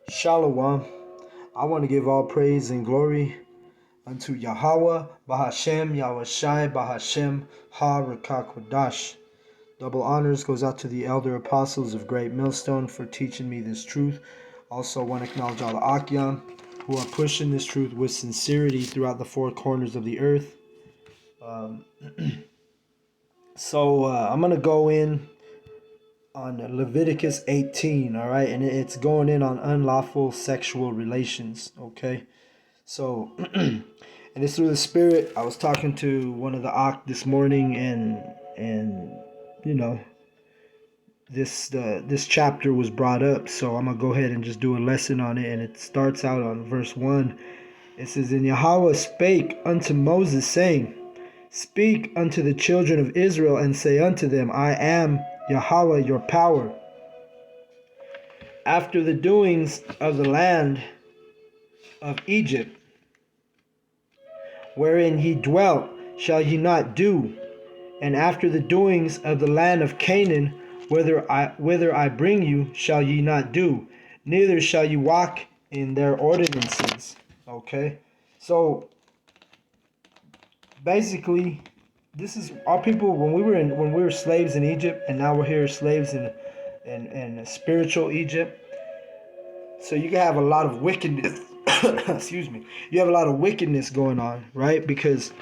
Shalom. I want to give all praise and glory unto Yahweh, Bahashem, Yahushai, Bahashem, Ha Rakakwadash. Double honors goes out to the elder apostles of Great Millstone for teaching me this truth. Also want to acknowledge all the Akyam who are pushing this truth with sincerity throughout the four corners of the earth. Um, I'm going to go in on Leviticus 18, all right? And it's going in on unlawful sexual relations, okay? So, and it's through the Spirit. I was talking to one of the Ak this morning, and you know, this chapter was brought up, so I'm gonna go ahead and just do a lesson on it. And it starts out on verse 1. It says, "And Yahweh spake unto Moses, saying, Speak unto the children of Israel, and say unto them, I am Yahweh your power. After the doings of the land of Egypt, wherein ye dwelt, shall ye not do, and after the doings of the land of Canaan, whither I bring you, shall ye not do, neither shall ye walk in their ordinances." Okay, so basically, this is our people when we were slaves in Egypt, and now we're here slaves in spiritual Egypt. So you can have a lot of wickedness. Excuse me. You have a lot of wickedness going on, right? Because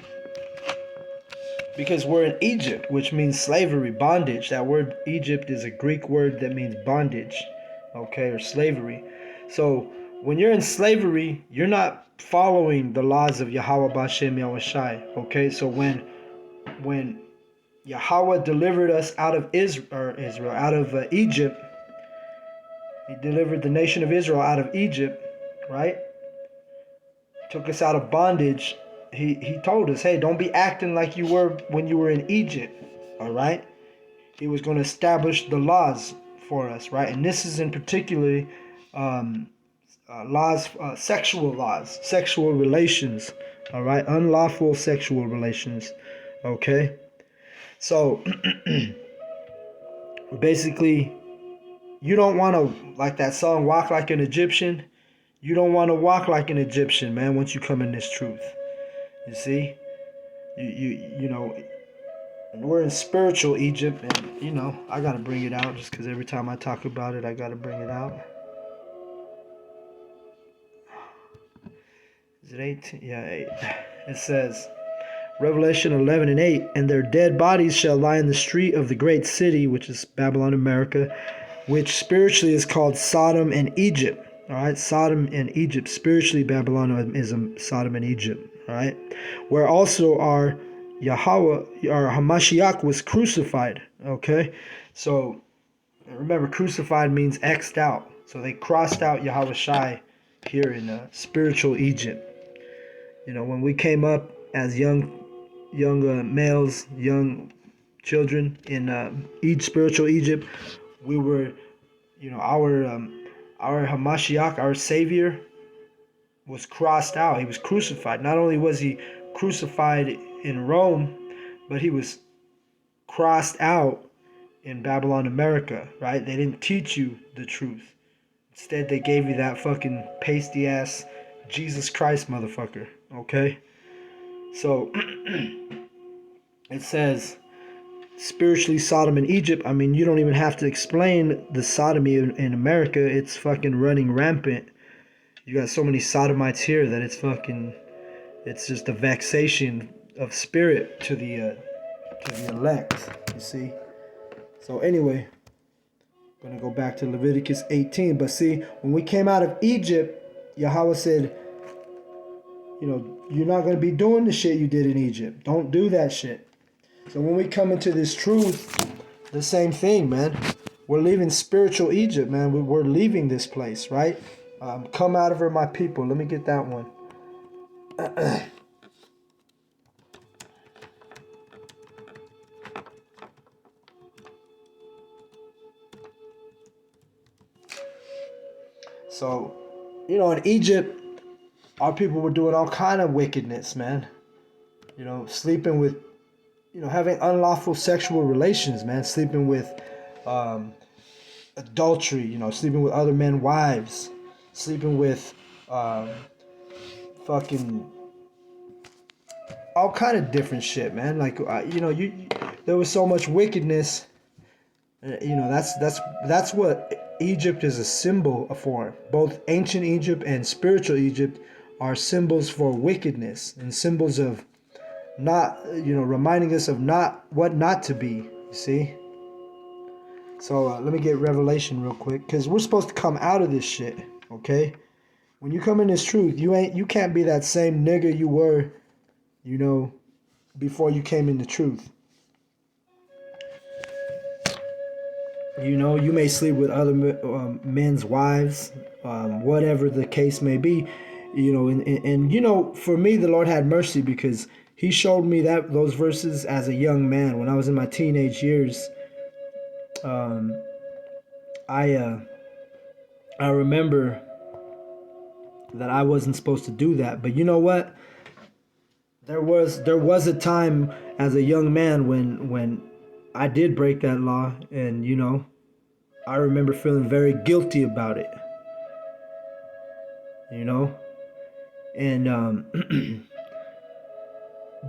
we're in Egypt, which means slavery, bondage. That word Egypt is a Greek word that means bondage, okay, or slavery. So when you're in slavery, you're not following the laws of Yahweh Bashem Yahushai, okay? So when Yahweh delivered us out of Israel, out of Egypt, He delivered the nation of Israel out of Egypt, right? Took us out of bondage. He told us, hey, don't be acting like you were when you were in Egypt, all right? He was going to establish the laws for us, right? And this is in particularly laws, sexual laws, sexual relations, all right? Unlawful sexual relations, okay? So basically, you don't want to, like that song, walk like an Egyptian. You don't want to walk like an Egyptian, man, once you come in this truth. You see? You know, we're in spiritual Egypt, and, you know, I got to bring it out just because every time I talk about it, I got to bring it out. Is it 18? Yeah, 8. It says, Revelation 11 and 8, "And their dead bodies shall lie in the street of the great city," which is Babylon, America, which spiritually is called Sodom and Egypt. All right, Sodom and Egypt. Spiritually, Babylon is Sodom and Egypt. All right, where also our Yahweh, our Hamashiach, was crucified. Okay, so remember, crucified means X'd out. So they crossed out Yahweh Shai here in spiritual Egypt. You know, when we came up as young males, young children in spiritual Egypt, we were, you know, our Hamashiach, our Savior, was crossed out. He was crucified. Not only was he crucified in Rome, but he was crossed out in Babylon, America, right? They didn't teach you the truth. Instead, they gave you that fucking pasty ass Jesus Christ motherfucker, okay? So it says spiritually Sodom and Egypt. I mean, you don't even have to explain the sodomy in America. It's fucking running rampant. You got so many sodomites here that it's just a vexation of spirit to the elect, you see. So anyway, I'm gonna go back to Leviticus 18. But see, when we came out of Egypt, Yahweh said, you know, you're not gonna be doing the shit you did in Egypt. Don't do that shit. So when we come into this truth, the same thing, man. We're leaving spiritual Egypt, man. We're leaving this place, right? Come out of her, my people. Let me get that one. So, you know, in Egypt, our people were doing all kind of wickedness, man. You know, sleeping with, you know, having unlawful sexual relations, man. Sleeping with adultery, you know, sleeping with other men's wives. sleeping with um, fucking all kind of different shit, man. Like there was so much wickedness. That's what Egypt is a symbol for. Both ancient Egypt and spiritual Egypt are symbols for wickedness and symbols of not, reminding us of not what not to be. You see. So let me get Revelation real quick, because we're supposed to come out of this shit. Okay. When you come in this truth, you can't be that same nigga you were, you know, before you came in the truth. You may sleep with other men's wives, whatever the case may be. And for me, the Lord had mercy, because He showed me those verses as a young man when I was in my teenage years. I I remember that I wasn't supposed to do that, but you know what? There was a time as a young man when I did break that law, and I remember feeling very guilty about it. You know, and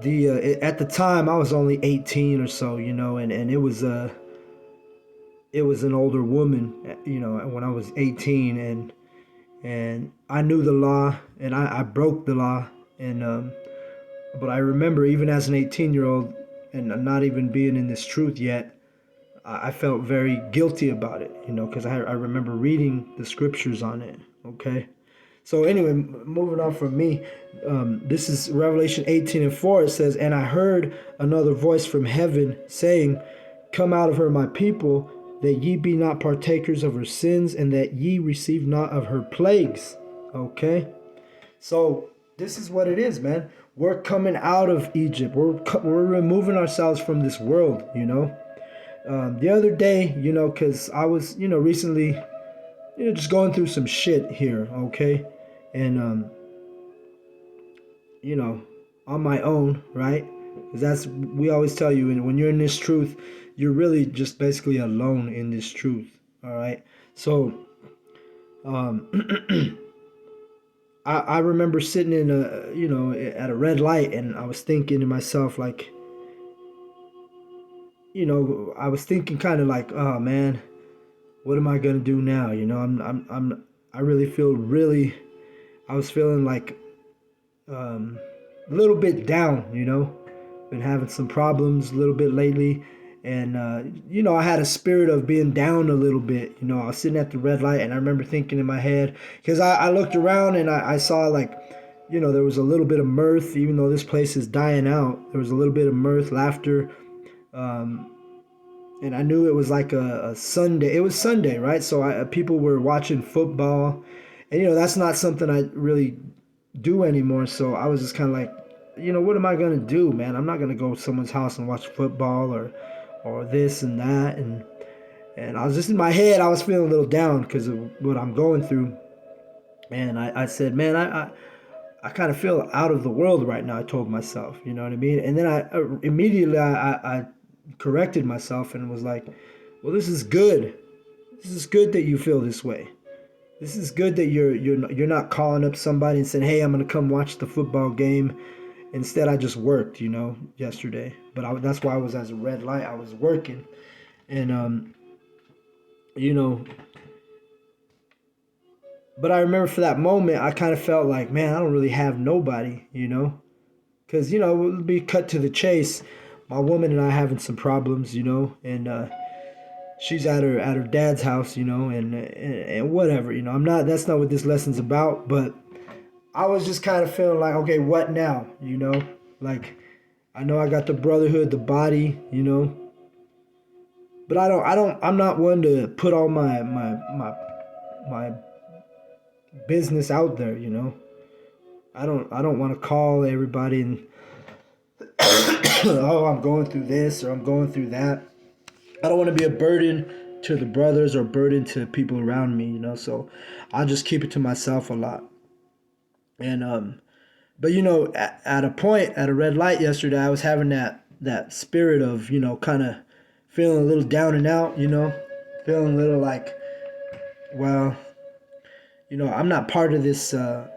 the at the time I was only 18 or so, and it was an older woman, when I was 18, and I knew the law, and I broke the law, and but I remember, even as an 18-year-old and not even being in this truth yet, I felt very guilty about it, because I remember reading the scriptures on it. Okay. So anyway, moving on from me, this is Revelation 18:4. It says, "And I heard another voice from heaven saying, Come out of her, my people, that ye be not partakers of her sins, and that ye receive not of her plagues." Okay? So this is what it is, man. We're coming out of Egypt. We're removing ourselves from this world, The other day, because I was, recently, just going through some shit here, okay? And on my own, right? Because we always tell you, and when you're in this truth, you're really just basically alone in this truth. All right. So um, I remember sitting in at a red light, and I was thinking to myself, like, I was thinking kind of like, oh man, what am I gonna do now? I really feel I was feeling like a little bit down, been having some problems a little bit lately. And, I had a spirit of being down a little bit. I was sitting at the red light, and I remember thinking in my head, because I looked around, and I saw, like, there was a little bit of mirth, even though this place is dying out. There was a little bit of mirth, laughter. And I knew it was like a Sunday. It was Sunday, right? So people were watching football. And, that's not something I really do anymore. So I was just kind of like, what am I going to do, man? I'm not going to go to someone's house and watch football or this and that. And I was just in my head, I was feeling a little down because of what I'm going through. And I said, man, I kind of feel out of the world right now, I told myself, you know what I mean? And then immediately I corrected myself and was like, well, this is good. This is good that you feel this way. This is good that you're not calling up somebody and saying, hey, I'm going to come watch the football game. Instead, I just worked, yesterday. But that's why I was as a red light. I was working. And, but I remember for that moment, I kind of felt like, man, I don't really have nobody, Because, it would be cut to the chase. My woman and I having some problems, and she's at her dad's house, and whatever, that's not what this lesson's about, but I was just kind of feeling like, okay, what now? Like, I know I got the brotherhood, the body, but I'm not one to put all my business out there, I don't want to call everybody and oh, I'm going through this or I'm going through that. I don't want to be a burden to the brothers or burden to people around me, so I'll just keep it to myself a lot. And but at a point, at a red light yesterday, I was having that spirit of, kind of feeling a little down and out, feeling a little like, well, I'm not part of this. I'm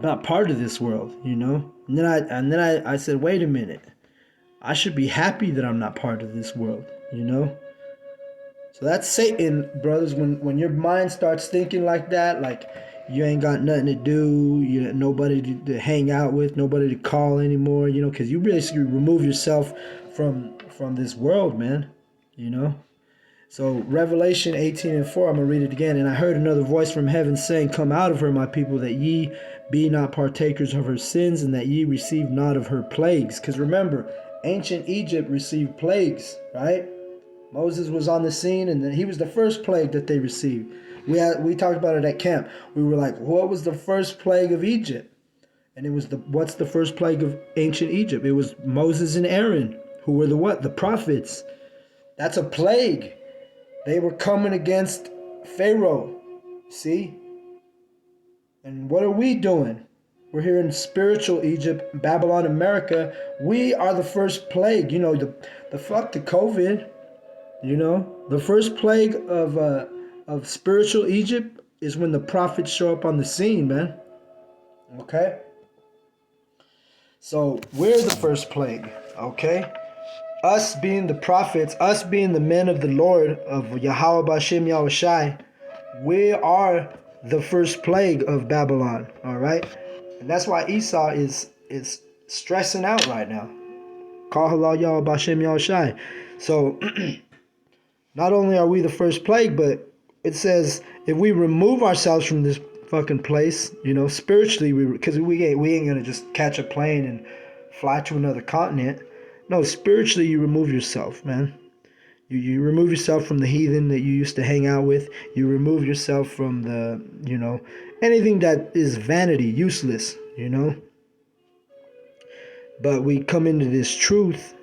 not part of this world. And then I said, wait a minute. I should be happy that I'm not part of this world. You know. So that's Satan, brothers. When your mind starts thinking like that, like you ain't got nothing to do, you nobody to hang out with, nobody to call anymore, because you basically remove yourself from this world, man. You know. So Revelation 18:4, I'm gonna read it again. And I heard another voice from heaven saying, "Come out of her, my people, that ye be not partakers of her sins, and that ye receive not of her plagues." Because remember, ancient Egypt received plagues, right? Moses was on the scene, and then he was the first plague that they received. We talked about it at camp. We were like, what was the first plague of Egypt? And it was what's the first plague of ancient Egypt? It was Moses and Aaron, who were the what? The prophets. That's a plague. They were coming against Pharaoh. See? And what are we doing? We're here in spiritual Egypt, Babylon, America. We are the first plague. The fuck the COVID. The first plague of spiritual Egypt is when the prophets show up on the scene, man. Okay? So we're the first plague, okay? Us being the prophets, us being the men of the Lord, of Yahweh Bashem Yahushai, we are the first plague of Babylon, all right? And that's why Esau is stressing out right now. Call halal Yahweh Bashem Yahushai. So not only are we the first plague, but it says if we remove ourselves from this fucking place, spiritually, because we ain't gonna just catch a plane and fly to another continent. No, spiritually, you remove yourself, man. You remove yourself from the heathen that you used to hang out with. You remove yourself from the, anything that is vanity, useless, But we come into this truth.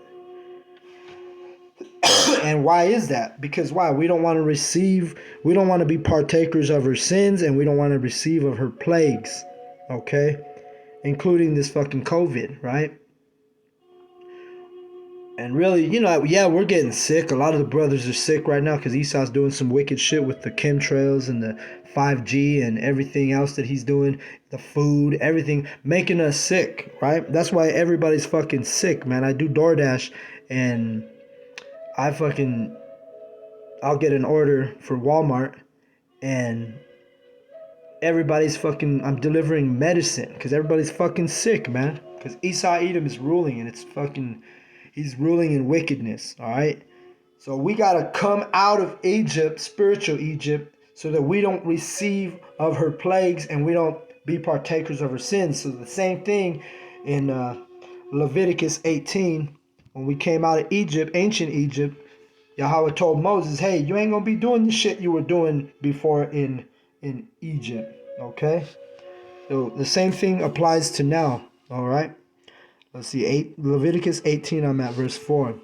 And why is that? Because why? We don't want to be partakers of her sins, and we don't want to receive of her plagues, okay? Including this fucking COVID, right? And really, yeah, we're getting sick. A lot of the brothers are sick right now because Esau's doing some wicked shit with the chemtrails and the 5G and everything else that he's doing, the food, everything, making us sick, right? That's why everybody's fucking sick, man. I do DoorDash, and I'll get an order for Walmart, and I'm delivering medicine because everybody's fucking sick, man. Because Esau Edom is ruling, and he's ruling in wickedness, all right? So we got to come out of Egypt, spiritual Egypt, so that we don't receive of her plagues and we don't be partakers of her sins. So the same thing in Leviticus 18, when we came out of Egypt, ancient Egypt, Yahweh told Moses, hey, you ain't going to be doing the shit you were doing before in Egypt, okay? So the same thing applies to now, all right? Let's see, Leviticus 18, I'm at verse 4.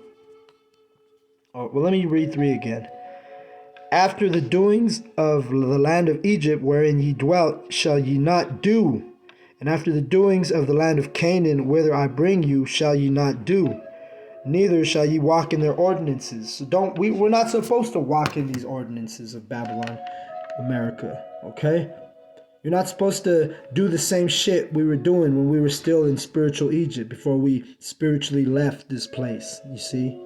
Oh, well, let me read 3 again. After the doings of the land of Egypt wherein ye dwelt shall ye not do, and after the doings of the land of Canaan whither I bring you shall ye not do, neither shall ye walk in their ordinances. So we're not supposed to walk in these ordinances of Babylon, America, okay? You're not supposed to do the same shit we were doing when we were still in spiritual Egypt before we spiritually left this place, you see?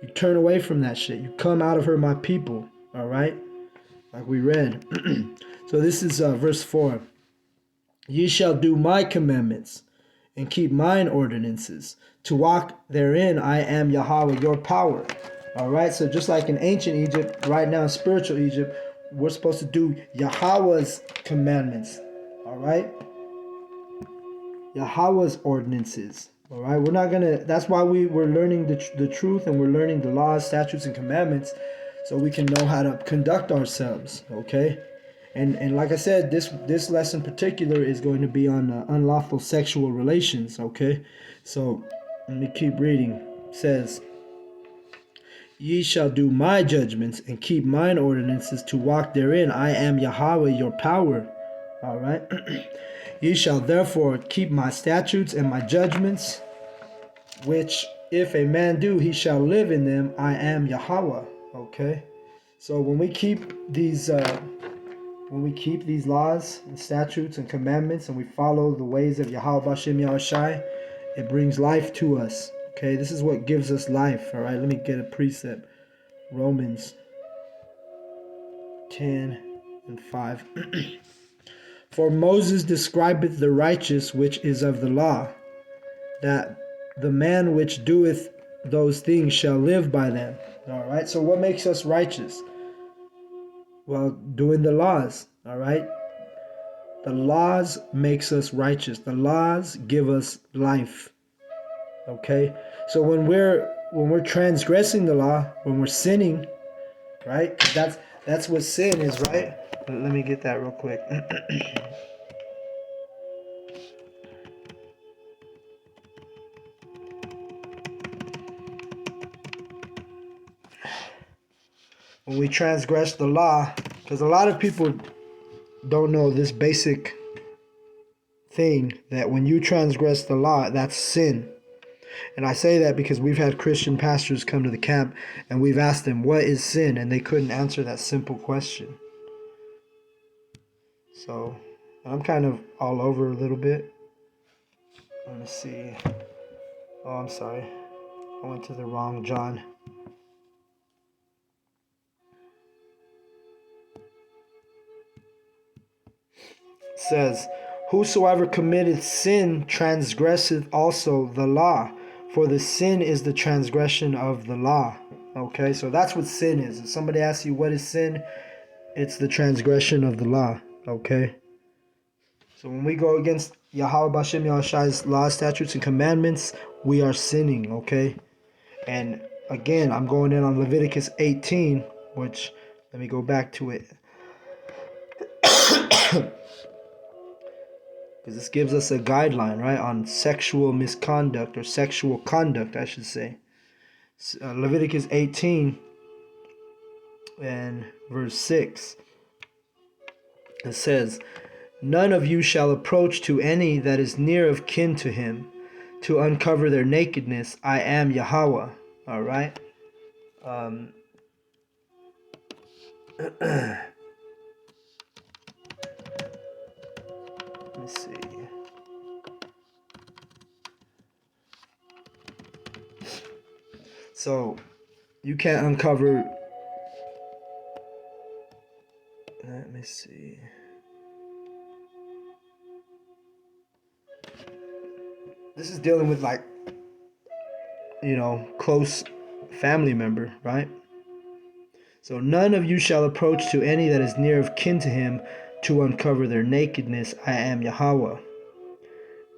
You turn away from that shit. You come out of her, my people, all right? Like we read. So this is verse 4. Ye shall do my commandments and keep mine ordinances. To walk therein, I am Yahweh, your power. All right? So just like in ancient Egypt, right now in spiritual Egypt, we're supposed to do Yahweh's commandments. All right? Yahweh's ordinances. All right? We're not going to... That's why we're learning the truth, and we're learning the laws, statutes, and commandments so we can know how to conduct ourselves. Okay? And like I said, this lesson in particular is going to be on unlawful sexual relations. Okay? So let me keep reading. It says... Ye shall do my judgments and keep mine ordinances to walk therein. I am Yahweh, your power. All right. Ye shall therefore keep my statutes and my judgments, which if a man do, he shall live in them. I am Yahweh. Okay. So when we keep these laws and statutes and commandments, and we follow the ways of Yahweh Bashem Yahushai, it brings life to us. Okay, this is what gives us life. All right, let me get a precept. Romans 10:5. For Moses describeth the righteous which is of the law, that the man which doeth those things shall live by them. All right, so what makes us righteous? Well, doing the laws. All right, the laws makes us righteous. The laws give us life. Okay, so when we're transgressing the law, when we're sinning, right? That's what sin is, right? Let me get that real quick. When we transgress the law, because a lot of people don't know this basic thing, that when you transgress the law, that's sin. And I say that because we've had Christian pastors come to the camp and we've asked them, what is sin? And they couldn't answer that simple question. So I'm kind of all over a little bit. Let me see. Oh, I'm sorry. I went to the wrong John. It says, whosoever committeth sin transgresseth also the law, for the sin is the transgression of the law. Okay, so that's what sin is. If somebody asks you what is sin, it's the transgression of the law. Okay, so when we go against Yahweh Bashem Yahushai's laws, statutes, and commandments, we are sinning. Okay, and again, I'm going in on Leviticus 18, which, let me go back to it. Because this gives us a guideline, right, on sexual misconduct, or sexual conduct, I should say. Leviticus 18 and verse 6. It says, none of you shall approach to any that is near of kin to him, to uncover their nakedness. I am Yahweh. All right. Let me see. So you can't uncover. Let me see. This is dealing with, like, close family member, right? So none of you shall approach to any that is near of kin to him, to uncover their nakedness. I am Yahweh.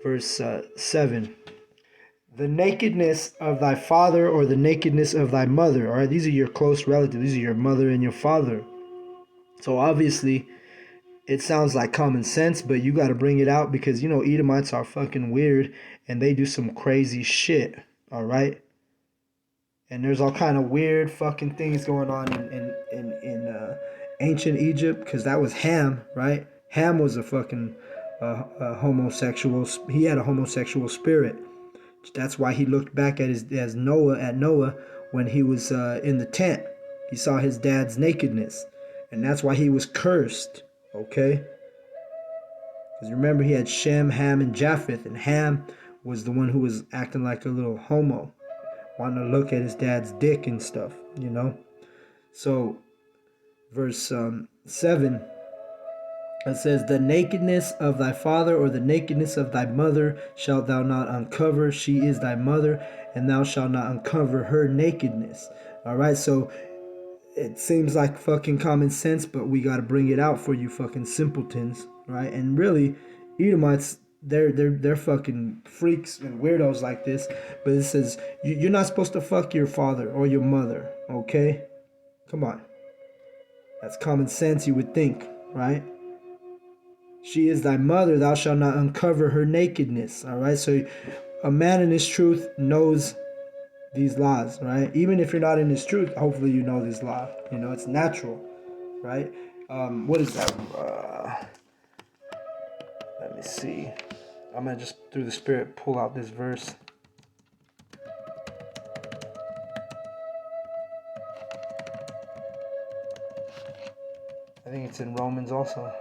Verse 7. The nakedness of thy father, or the nakedness of thy mother. All right, these are your close relatives. These are your mother and your father. So obviously, it sounds like common sense, but you got to bring it out, because Edomites are fucking weird and they do some crazy shit. All right, and there's all kind of weird fucking things going on in ancient Egypt, because that was Ham, right? Ham was a fucking homosexual. He had a homosexual spirit. That's why he looked back at Noah when he was in the tent. He saw his dad's nakedness, and that's why he was cursed. Okay, because remember, he had Shem, Ham, and Japheth, and Ham was the one who was acting like a little homo, wanting to look at his dad's dick and stuff. So verse 7, it says, the nakedness of thy father, or the nakedness of thy mother, shalt thou not uncover. She is thy mother, and thou shalt not uncover her nakedness. All right, so it seems like fucking common sense, but we got to bring it out for you fucking simpletons, right? And really, Edomites, they're fucking freaks and weirdos like this. But it says, you're not supposed to fuck your father or your mother, okay? Come on. That's common sense, you would think, right? She is thy mother, thou shalt not uncover her nakedness. All right, so a man in his truth knows these laws, right? Even if you're not in his truth, hopefully you know this law. It's natural, right? What is that? Let me see. I'm gonna just, through the Spirit, pull out this verse. think it's in Romans also.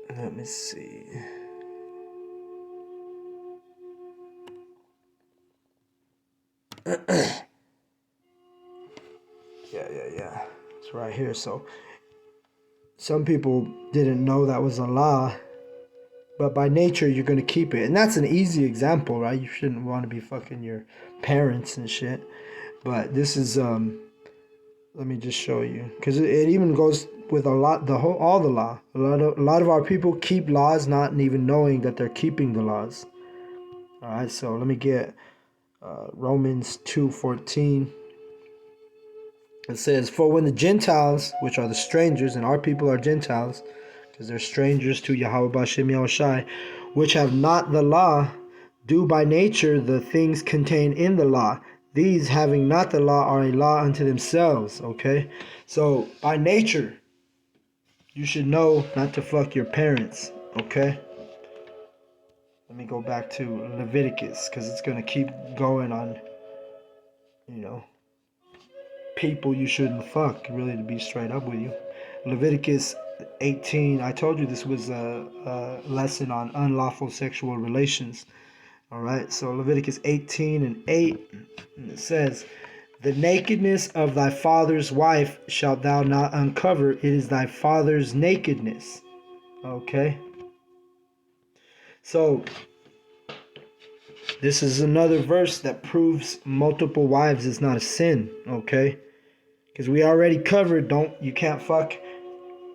Let me see. Yeah. It's right here. So some people didn't know that was a law, but by nature you're gonna keep it. And that's an easy example, right? You shouldn't want to be fucking your parents and shit. But this is let me just show you, because it even goes with all the law. A lot of our people keep laws not even knowing that they're keeping the laws. All right, so let me get Romans 2:14. It says, "For when the Gentiles, which are the strangers, and our people are Gentiles, because they're strangers to Yahweh Bashem Yahushai, which have not the law, do by nature the things contained in the law. These, having not the law, are a law unto themselves." Okay? So, by nature, you should know not to fuck your parents. Okay? Let me go back to Leviticus, because it's going to keep going on, people you shouldn't fuck, really, to be straight up with you. Leviticus 18, I told you this was a lesson on unlawful sexual relations. All right, so Leviticus 18:8, and it says, "The nakedness of thy father's wife shalt thou not uncover, it is thy father's nakedness." Okay, so this is another verse that proves multiple wives is not a sin. Okay, because we already covered, you can't fuck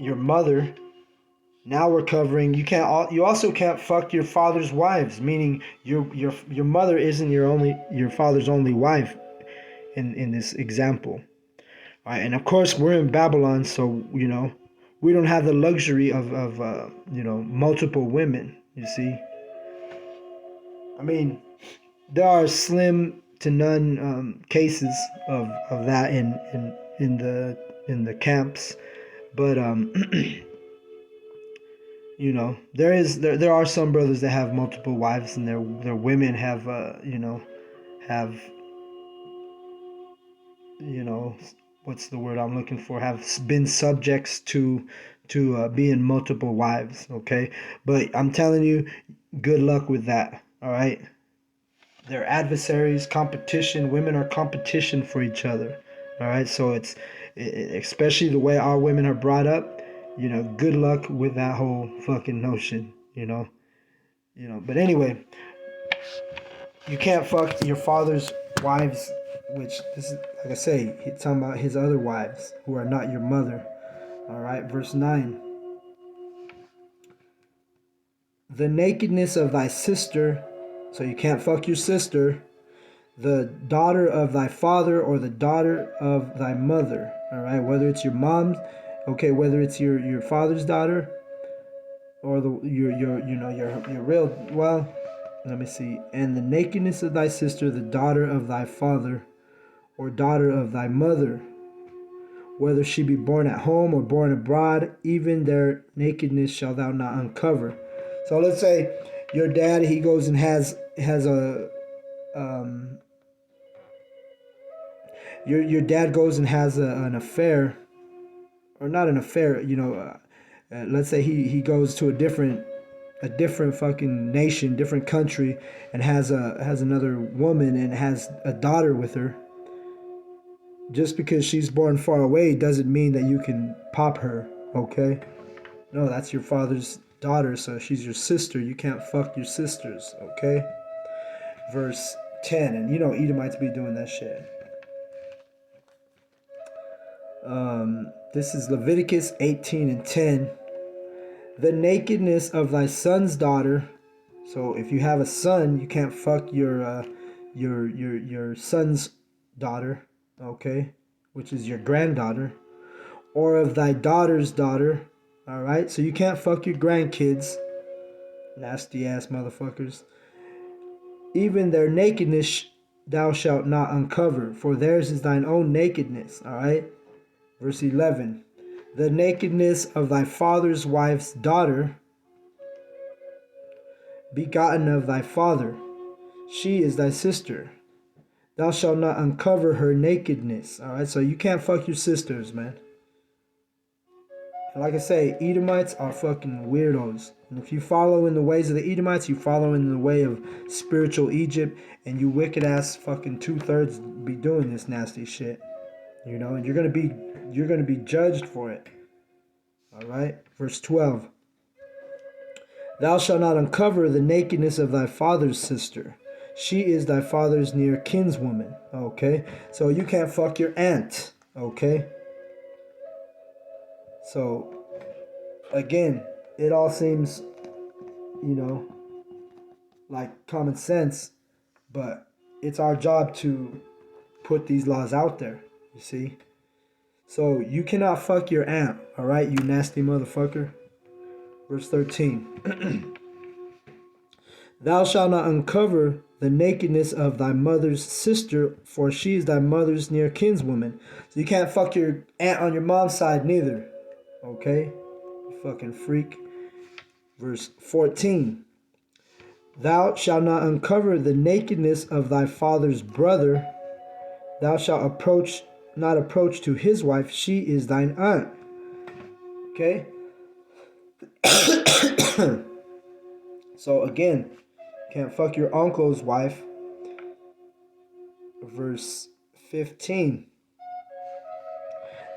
your mother. Now we're covering you also can't fuck your father's wives, meaning your mother isn't your father's only wife in this example. All right, and of course we're in Babylon, so we don't have the luxury of multiple women. You see, I mean, there are slim to none cases of that in the camps, but there are some brothers that have multiple wives, and their women have have what's the word I'm looking for, have been subjects to being multiple wives. Okay, but I'm telling you, good luck with that. All right, they're adversaries, competition. Women are competition for each other. All right, so especially the way our women are brought up. Good luck with that whole fucking notion. But anyway, you can't fuck your father's wives, which this is, like I say, he's talking about his other wives who are not your mother. All right, verse 9. "The nakedness of thy sister," so you can't fuck your sister, "the daughter of thy father, or the daughter of thy mother." All right, whether it's your mom's, okay, whether it's your father's daughter, or your real, well, let me see. "And the nakedness of thy sister, the daughter of thy father, or daughter of thy mother, whether she be born at home or born abroad, even their nakedness shall thou not uncover." So let's say your dad, he goes and has a your dad goes and has an affair, or not an affair, let's say he goes to a different fucking nation, different country, and has another woman and has a daughter with her. Just because she's born far away doesn't mean that you can pop her. Okay, no, that's your father's daughter, so she's your sister. You can't fuck your sisters. Okay, verse 10, and Edomites be doing that shit. This is Leviticus 18:10. "The nakedness of thy son's daughter." So if you have a son, you can't fuck your son's daughter, okay, which is your granddaughter, "or of thy daughter's daughter." All right, so you can't fuck your grandkids, nasty ass motherfuckers. "Even their nakedness thou shalt not uncover, for theirs is thine own nakedness." All right, verse 11. "The nakedness of thy father's wife's daughter, begotten of thy father, she is thy sister. Thou shalt not uncover her nakedness. All right, so you can't fuck your sisters, man. And like I say, Edomites are fucking weirdos. And if you follow in the ways of the Edomites, you follow in the way of spiritual Egypt, and you wicked ass fucking 2/3 be doing this nasty shit. You know, and you're gonna be judged for it. All right, verse 12. Thou shalt not uncover the nakedness of thy father's sister. She is thy father's near kinswoman. Okay, so you can't fuck your aunt. Okay. So, again, it all seems, you know, like common sense, but it's our job to put these laws out there, you see? So, you cannot fuck your aunt, all right, you nasty motherfucker? Verse 13. Thou shalt not uncover the nakedness of thy mother's sister, for she is thy mother's near kinswoman. So, you can't fuck your aunt on your mom's side neither. Okay? You fucking freak. Verse 14. Thou shalt not uncover the nakedness of thy father's brother. Thou shalt not approach to his wife. She is thine aunt. Okay? So again, can't fuck your uncle's wife. Verse 15.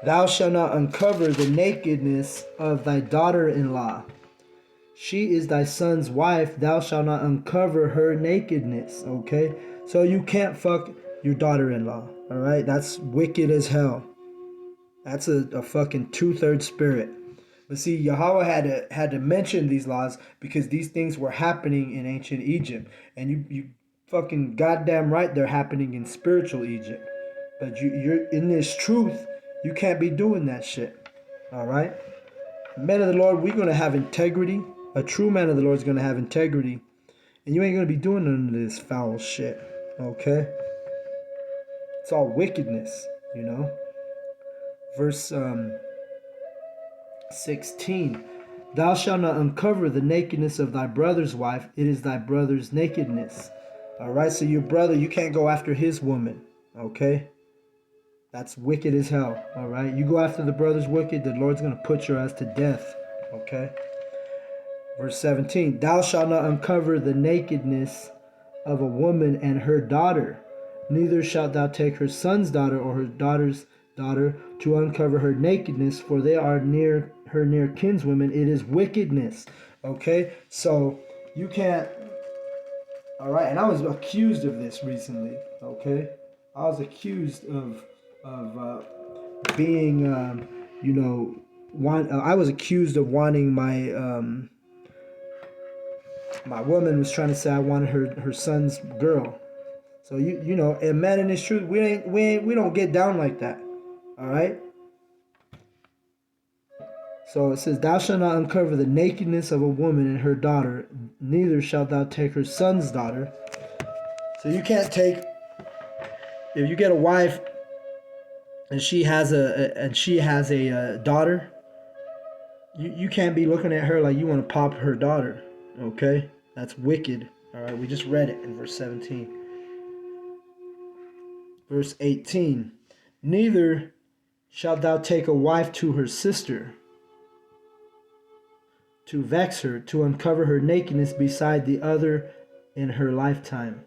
Thou shalt not uncover the nakedness of thy daughter-in-law. She is thy son's wife. Thou shalt not uncover her nakedness. Okay? So you can't fuck your daughter-in-law. Alright? That's wicked as hell. That's a fucking 2/3 spirit. But see, Yahweh had to mention these laws because these things were happening in ancient Egypt. And you fucking goddamn right they're happening in spiritual Egypt. But you're in this truth, you can't be doing that shit. Alright? Men of the Lord, we're gonna have integrity. A true man of the Lord is gonna have integrity. And you ain't gonna be doing none of this foul shit. Okay? It's all wickedness, you know? Verse 16. Thou shalt not uncover the nakedness of thy brother's wife. It is thy brother's nakedness. Alright, so your brother, you can't go after his woman. Okay? That's wicked as hell. Alright? You go after the brother's wicked, the Lord's going to put your ass to death. Okay? Verse 17. Thou shalt not uncover the nakedness of a woman and her daughter. Neither shalt thou take her son's daughter or her daughter's daughter to uncover her nakedness, for they are near her near kinswomen. It is wickedness. Okay? So you can't. Alright, and I was accused of this recently. Okay? I was accused of being, I was accused of wanting my woman was trying to say I wanted her son's girl. So you know, a man in his truth, we don't get down like that. All right. So it says, thou shalt not uncover the nakedness of a woman and her daughter, neither shalt thou take her son's daughter. So you can't take, if you get a wife and she has a daughter, you can't be looking at her like you want to pop her daughter. Okay? That's wicked. All right, we just read it in verse 17. Verse 18. Neither shalt thou take a wife to her sister, to vex her, to uncover her nakedness beside the other in her lifetime.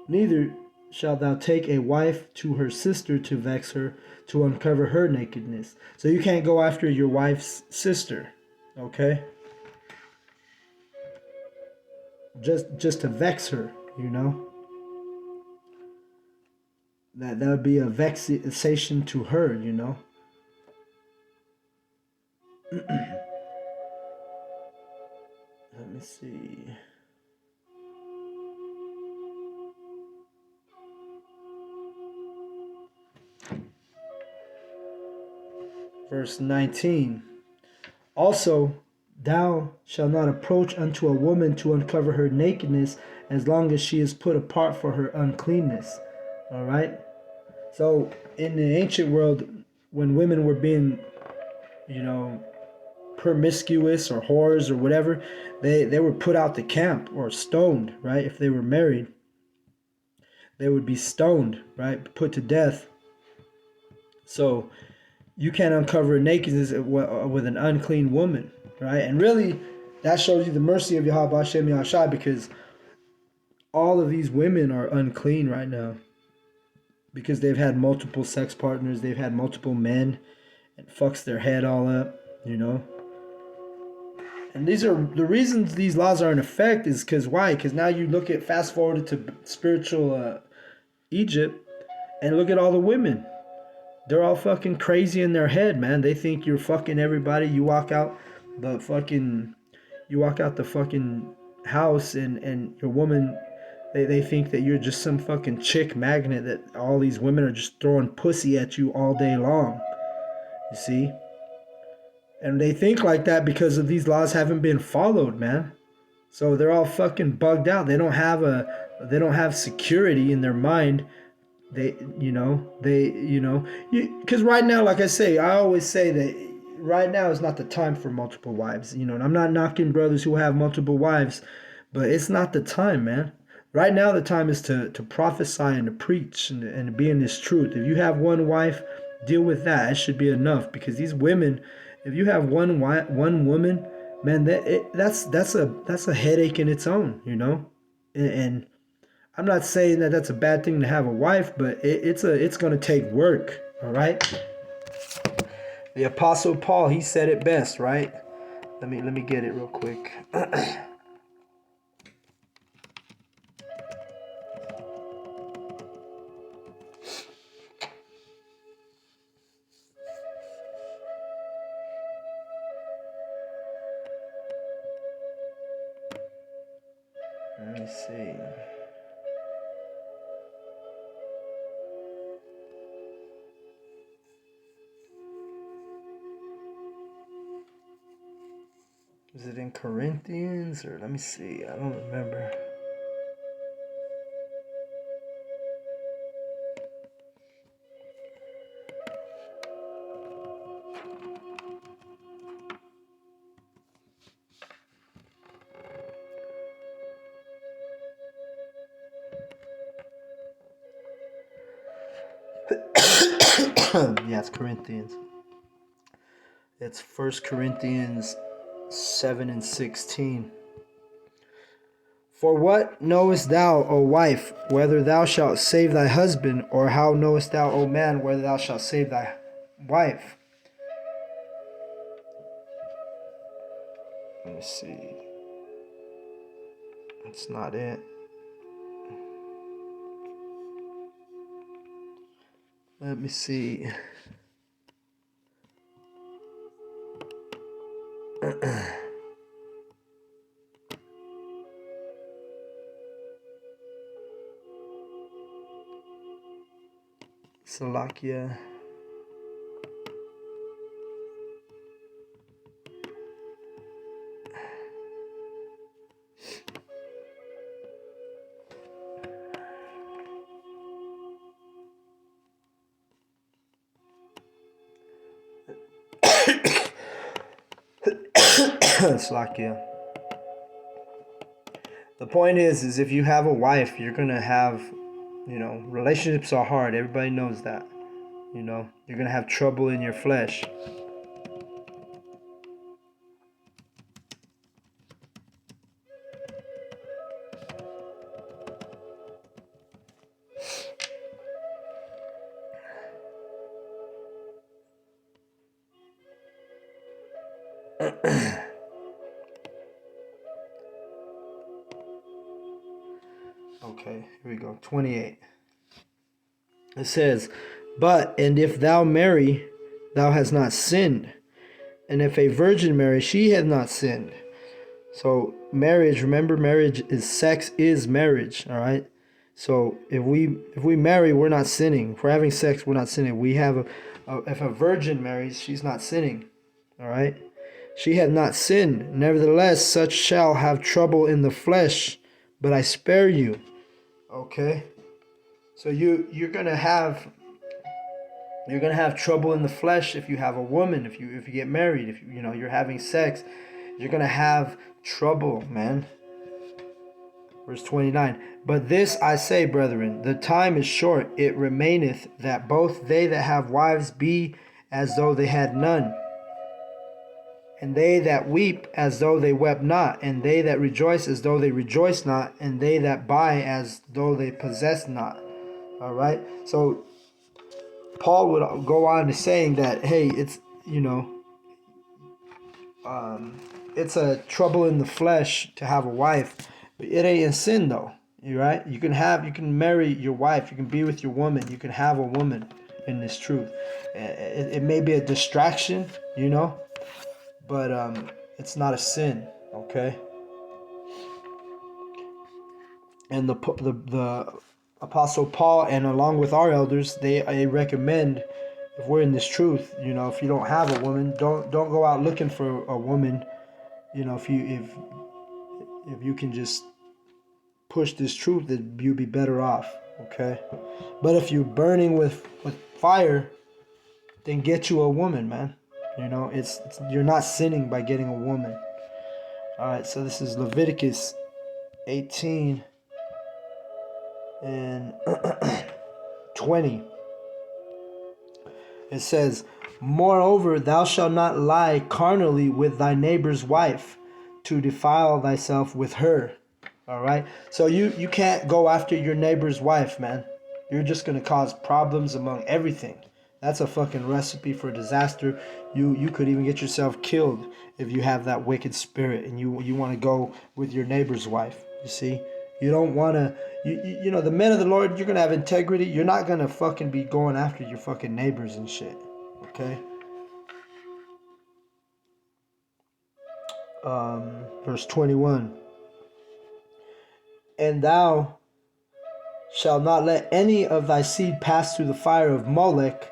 Neither shalt thou take a wife to her sister to vex her, to uncover her nakedness. So you can't go after your wife's sister, okay? Just to vex her, you know? That would be a vexation to her, you know? Let me see. Verse 19. Also, thou shalt not approach unto a woman to uncover her nakedness as long as she is put apart for her uncleanness. All right? So, in the ancient world, when women were being, promiscuous or whores or whatever, they were put out the camp or stoned, right? If they were married. they would be stoned, right? Put to death. So you can't uncover nakedness with an unclean woman, right? And really, that shows you the mercy of Yahweh Hashem Yahshai, because all of these women are unclean right now because they've had multiple sex partners, they've had multiple men, and fucks their head all up, you know. And these are the reasons these laws are in effect is because why? Because now you look at fast forwarded to spiritual Egypt and look at all the women. They're all fucking crazy in their head, man. They think you're fucking everybody. You walk out the fucking house and your woman, they think that you're just some fucking chick magnet, that all these women are just throwing pussy at you all day long. You see? And they think like that because of these laws haven't been followed, man. So they're all fucking bugged out. They don't have security in their mind. Because right now, like I say, I always say that right now is not the time for multiple wives. You know, and I'm not knocking brothers who have multiple wives, but it's not the time, man. Right now, the time is to prophesy and to preach and to be in this truth. If you have one wife, deal with that. It should be enough, because these women, if you have one woman, man, that's a headache in its own, you know, and I'm not saying that that's a bad thing to have a wife, but it's going to take work, all right? The Apostle Paul, he said it best, right? Let me get it real quick. Let me see. Is it in Corinthians, or let me see? I don't remember. Yeah, it's Corinthians. It's 1 Corinthians 7:16. For what knowest thou, O wife, whether thou shalt save thy husband? Or how knowest thou, O man, whether thou shalt save thy wife? Let me see. That's not it. Let me see. Salakia. Salakia. The point is if you have a wife, you're gonna have, relationships are hard. Everybody knows that. You're gonna have trouble in your flesh. Okay, here we go. 28. It says, and if thou marry, thou hast not sinned. And if a virgin marry, she hath not sinned. So marriage, remember, marriage is sex is marriage, all right? So if we marry, we're not sinning. If we're having sex, we're not sinning. We have if a virgin marries, she's not sinning, all right? She hath not sinned. Nevertheless, such shall have trouble in the flesh, but I spare you. Okay? So you're gonna have trouble in the flesh if you have a woman, if you get married, if you're having sex, you're gonna have trouble, man. Verse 29. But this I say, brethren, the time is short, it remaineth that both they that have wives be as though they had none, and they that weep as though they wept not, and they that rejoice as though they rejoice not, and they that buy as though they possess not. All right. So Paul would go on to saying that, hey, it's, it's a trouble in the flesh to have a wife, but it ain't a sin though. You right? You can marry your wife. You can be with your woman. You can have a woman in this truth. It may be a distraction, but it's not a sin. Okay. And the Apostle Paul, and along with our elders, they recommend, if we're in this truth, if you don't have a woman, don't go out looking for a woman. If you can just push this truth, that you'd be better off. Okay. But if you're burning with fire, then get you a woman, man. It's you're not sinning by getting a woman. All right. So this is Leviticus 18 and 20. It says, moreover, thou shalt not lie carnally with thy neighbor's wife, to defile thyself with her. All right. So you can't go after your neighbor's wife, man. You're just going to cause problems among everything. That's a fucking recipe for disaster. You could even get yourself killed if you have that wicked spirit and you want to go with your neighbor's wife. You see? You don't want to, the men of the Lord, you're going to have integrity. You're not going to fucking be going after your fucking neighbors and shit. Okay? Verse 21. And thou shalt not let any of thy seed pass through the fire of Molech,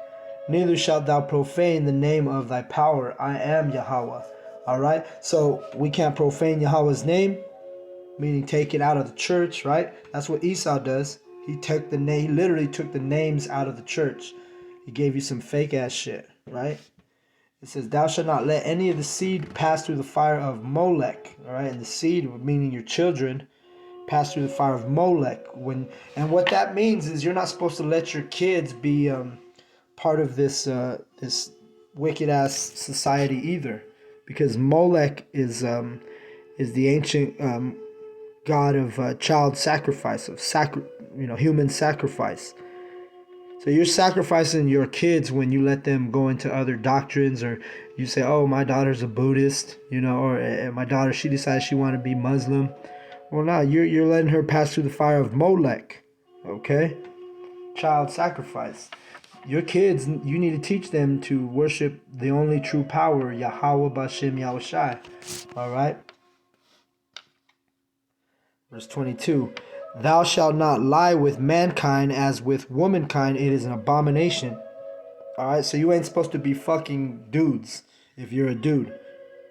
neither shalt thou profane the name of thy power. I am Yahweh. All right? So we can't profane Yahweh's name, meaning take it out of the church, right? That's what Esau does. He literally took the names out of the church. He gave you some fake ass shit, right? It says, thou shalt not let any of the seed pass through the fire of Molech. All right? And the seed, meaning your children, pass through the fire of Molech. And what that means is you're not supposed to let your kids be part of this wicked ass society either, because Molech is the ancient god of child sacrifice, of human sacrifice. So you're sacrificing your kids when you let them go into other doctrines, or you say, oh, my daughter's a Buddhist, or my daughter, she decides she want to be Muslim. Well, no, you're letting her pass through the fire of Molech. Okay? Child sacrifice. Your kids, you need to teach them to worship the only true power, Yahweh Bashem Yahushai. All right? Verse 22. Thou shalt not lie with mankind as with womankind, it is an abomination. All right? So you ain't supposed to be fucking dudes if you're a dude.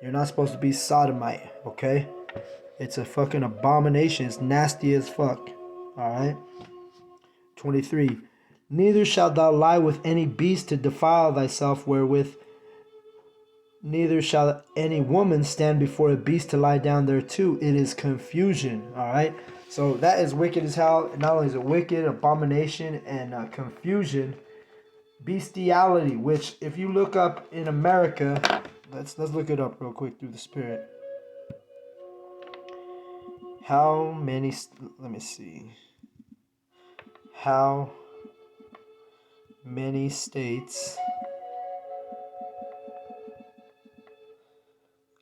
You're not supposed to be sodomite, okay? It's a fucking abomination. It's nasty as fuck. All right? 23. Neither shalt thou lie with any beast to defile thyself wherewith, neither shall any woman stand before a beast to lie down thereto. It is confusion. All right? So that is wicked as hell. Not only is it wicked, abomination, and confusion, bestiality, which if you look up in America, let's look it up real quick through the Spirit. How many states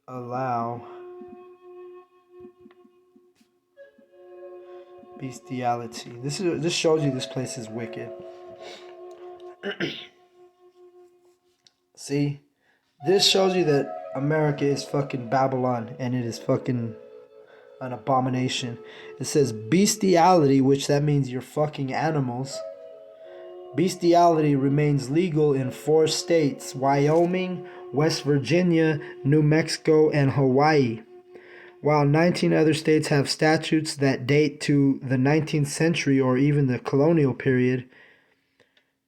allow bestiality? This shows you this place is wicked. See, this shows you that America is fucking Babylon, and it is fucking an abomination. It says bestiality, which that means you're fucking animals. Bestiality remains legal in 4 states: Wyoming, West Virginia, New Mexico, and Hawaii, while 19 other states have statutes that date to the 19th century or even the colonial period.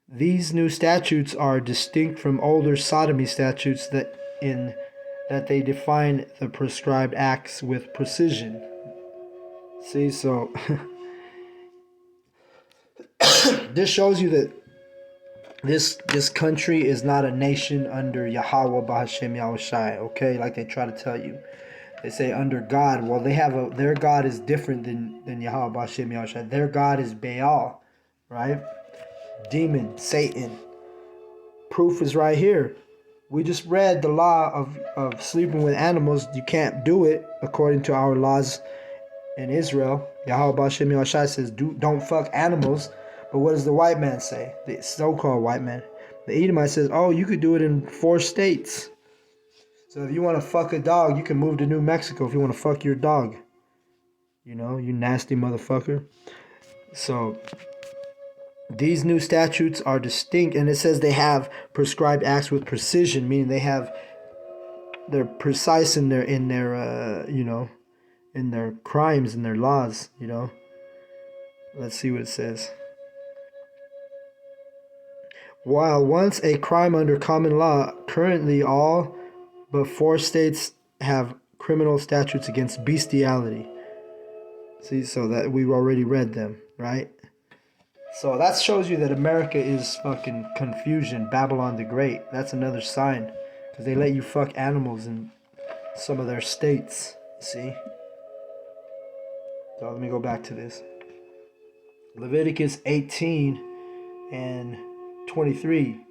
These new statutes are distinct from older sodomy statutes that they define the prescribed acts with precision. See, so this shows you that this country is not a nation under Yahweh Bahashem Yahushai, okay? Like they try to tell you. They say under God. Well, their God is different than Yahweh Bahashem Yahushai. Their God is Baal, right? Demon, Satan. Proof is right here. We just read the law of sleeping with animals. You can't do it according to our laws in Israel. Yahweh Bahashem Yahushai says, don't fuck animals. But what does the white man say? The so-called white man. The Edomite says, oh, you could do it in 4 states. So if you want to fuck a dog, you can move to New Mexico if you want to fuck your dog. You know, you nasty motherfucker. So these new statutes are distinct, and it says they have prescribed acts with precision, meaning they're precise in their in their crimes and their laws. Let's see what it says. While once a crime under common law, currently all but 4 states have criminal statutes against bestiality. See, so that we've already read them, right? So that shows you that America is fucking confusion, Babylon the Great. That's another sign, because they let you fuck animals in some of their states, see? So let me go back to this. Leviticus 18 and 23.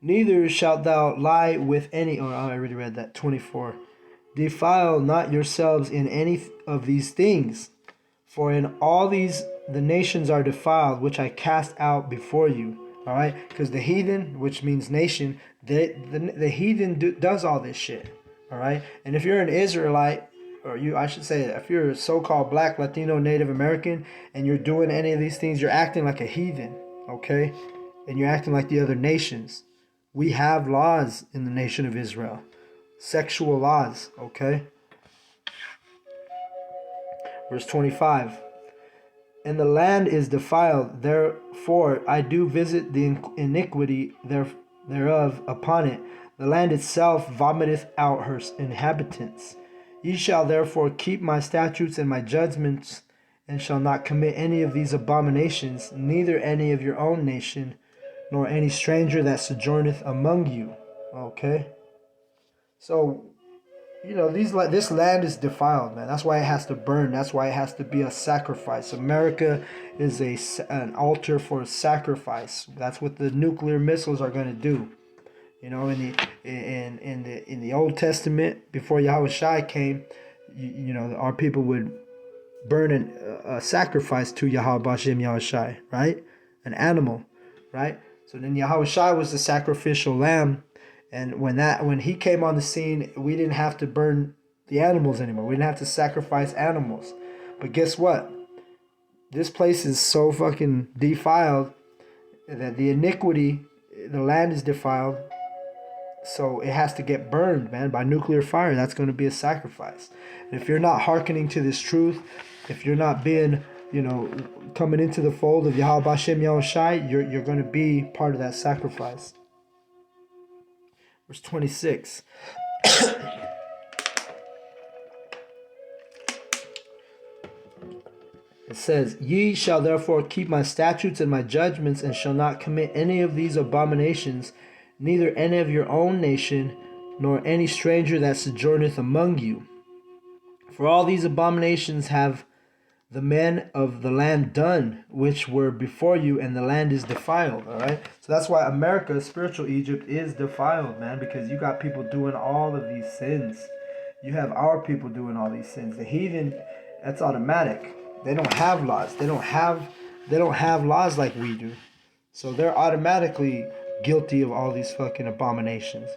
Neither shalt thou lie with any, I already read that, 24. Defile not yourselves in any of these things, for in all these the nations are defiled, which I cast out before you. All right, because the heathen, which means nation, the heathen does all this shit. All right, and if you're an Israelite, or I should say, if you're a so-called Black, Latino, Native American, and you're doing any of these things, you're acting like a heathen. Okay, and you're acting like the other nations. We have laws in the nation of Israel, sexual laws. Okay. Verse 25. And the land is defiled, therefore I do visit the iniquity thereof upon it. The land itself vomiteth out her inhabitants. Ye shall therefore keep my statutes and my judgments, and shall not commit any of these abominations, neither any of your own nation, nor any stranger that sojourneth among you. Okay? So, this land is defiled, man. That's why it has to burn. That's why it has to be a sacrifice. America is an altar for sacrifice. That's what the nuclear missiles are going to do. In the Old Testament, before Yahushua came, our people would burn a sacrifice to Yahweh Bashem Yahushua, right? An animal, right? So then Yahushua was the sacrificial lamb. And when he came on the scene, we didn't have to burn the animals anymore. We didn't have to sacrifice animals. But guess what? This place is so fucking defiled that the land is defiled. So it has to get burned, man, by nuclear fire. That's going to be a sacrifice. And if you're not hearkening to this truth, if you're not being, coming into the fold of Yahweh Bashem Yahushai, you're going to be part of that sacrifice. Verse 26. It says, Ye shall therefore keep my statutes and my judgments, and shall not commit any of these abominations, neither any of your own nation, nor any stranger that sojourneth among you. For all these abominations have the men of the land done, which were before you, and the land is defiled. All right, so that's why America, spiritual Egypt, is defiled, man, because you got people doing all of these sins. You have our people doing all these sins. The heathen, that's automatic. They don't have laws. They don't have laws like we do, so they're automatically guilty of all these fucking abominations.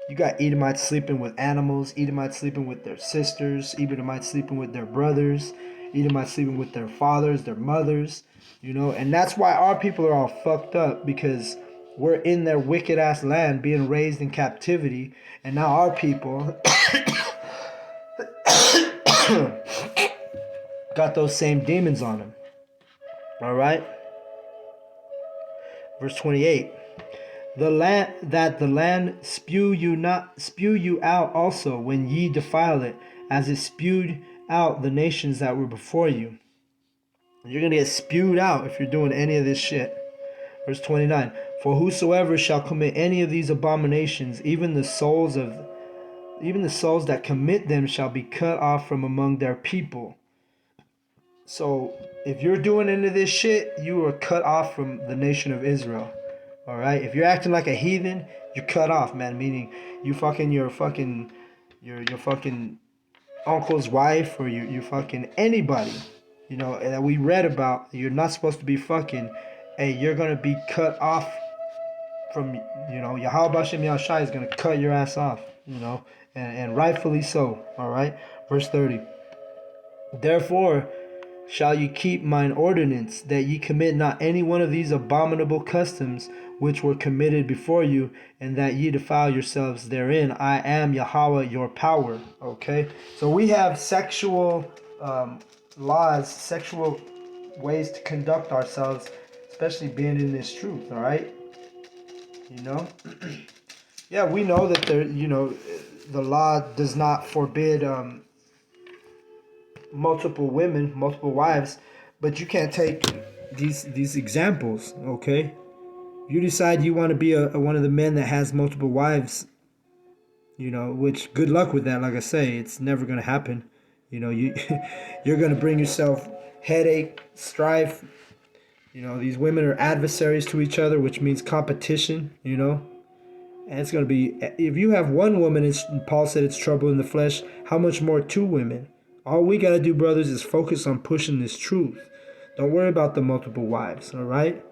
You got Edomites sleeping with animals, Edomites sleeping with their sisters, Edomites sleeping with their brothers, Edomites sleeping with their fathers, their mothers, and that's why our people are all fucked up, because we're in their wicked ass land being raised in captivity, and now our people got those same demons on them. All right? Verse 28. The land spew you out also when ye defile it, as it spewed out the nations that were before you. You're going to get spewed out if you're doing any of this shit. Verse 29. For whosoever shall commit any of these abominations, even the souls that commit them shall be cut off from among their people. So if you're doing any of this shit, you are cut off from the nation of Israel. All right. If you're acting like a heathen, you're cut off, man. Meaning you fucking your fucking uncle's wife, or you fucking anybody, that we read about. You're not supposed to be fucking. Hey, you're gonna be cut off from, Yahweh Bashem Yahshai is gonna cut your ass off, and rightfully so. All right. Verse 30. Therefore shall ye keep mine ordinance, that ye commit not any one of these abominable customs which were committed before you, and that ye defile yourselves therein. I am Yahweh your power. Okay, so we have sexual laws, sexual ways to conduct ourselves, especially being in this truth. All right, yeah, we know that the law does not forbid multiple women, multiple wives, but you can't take these examples. Okay, you decide you want to be one of the men that has multiple wives, which good luck with that. Like I say, it's never gonna happen. You you're gonna bring yourself headache, strife. These women are adversaries to each other, which means competition. And it's gonna be, if you have one woman, Paul said it's trouble in the flesh. How much more two women? All we got to do, brothers, is focus on pushing this truth. Don't worry about the multiple wives, all right?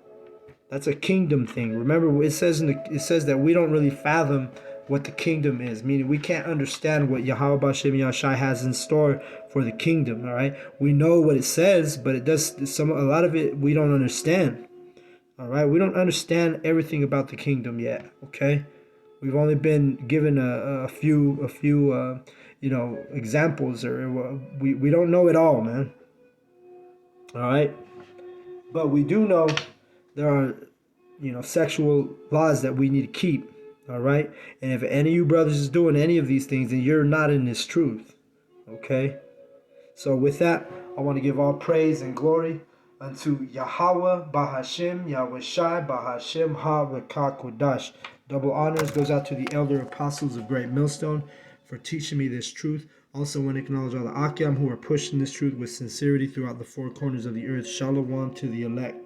That's a kingdom thing. Remember, it says that we don't really fathom what the kingdom is, meaning we can't understand what Yahweh Bashem Yahshai has in store for the kingdom, all right? We know what it says, but a lot of it we don't understand, all right? We don't understand everything about the kingdom yet, okay? We've only been given a few examples, or we don't know it all, man. All right, but we do know there are sexual laws that we need to keep. All right, and if any of you brothers is doing any of these things, then you're not in this truth. Okay, so with that, I want to give all praise and glory unto Yahweh Bahashem Yahweh Shai Bahashem Ha Rekakodash. Double honors goes out to the elder apostles of Great Millstone for teaching me this truth. Also want to acknowledge all the Akyam who are pushing this truth with sincerity throughout the four corners of the earth. Shalom to the elect.